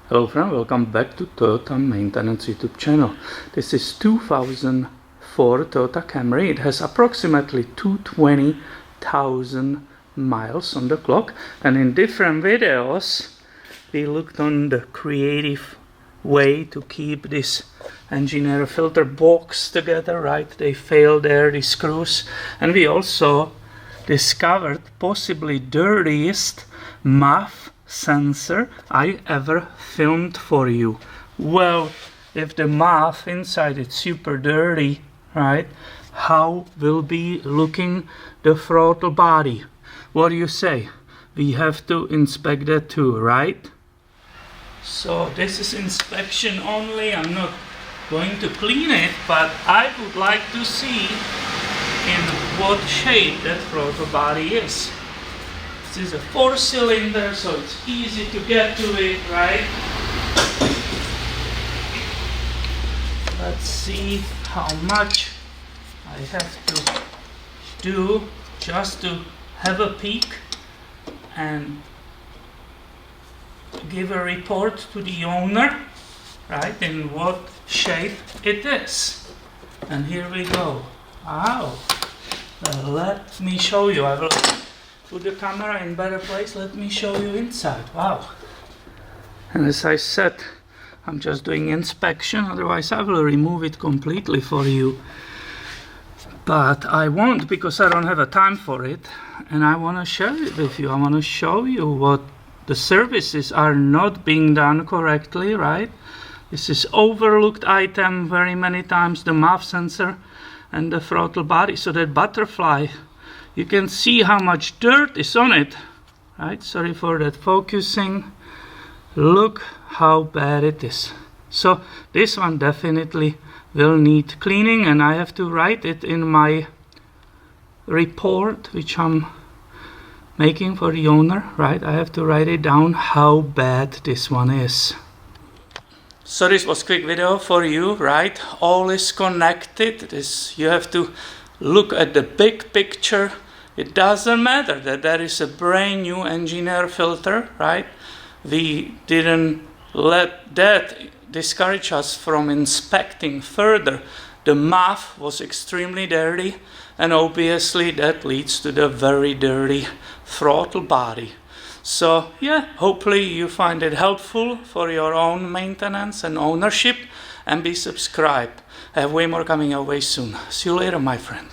Hello friend, welcome back to Toyota Maintenance YouTube channel. This is 2004 Toyota Camry. It has approximately 220,000 miles on the clock, and in different videos we looked on the creative way to keep this engine air filter box together, right? They failed there, the screws, and we also discovered possibly dirtiest MAF sensor I ever filmed for you. Well, if the MAF inside is super dirty, right, how will be looking the throttle body? What do you say? We have to inspect that too, right? So this is inspection only. I'm not going to clean it, but I would like to see in what shape that throttle body is. This is a 4-cylinder, so it's easy to get to it, right? Let's see how much I have to do just to have a peek and give a report to the owner, right, in what shape it is. And here we go. Wow. Let me show you. I will put the camera in better place. Let me show you inside. Wow. And as I said, I'm just doing inspection, otherwise I will remove it completely for you. But I won't, because I don't have a time for it, and I want to share it with you. I want to show you what the services are not being done correctly, right? This is overlooked item very many times, the MAF sensor and the throttle body. So that butterfly, you can see how much dirt is on it, right? Sorry for that focusing. Look how bad it is. So this one definitely will need cleaning, and I have to write it in my report, which I'm making for the owner, right? I have to write it down how bad this one is. So this was a quick video for you, right? All is connected. You have to look at the big picture. It doesn't matter that there is a brand new engine air filter, right? We didn't let that discourage us from inspecting further. The MAF was extremely dirty, and obviously that leads to the very dirty throttle body. So yeah, hopefully you find it helpful for your own maintenance and ownership, and be subscribed. I have way more coming your way soon. See you later, my friend.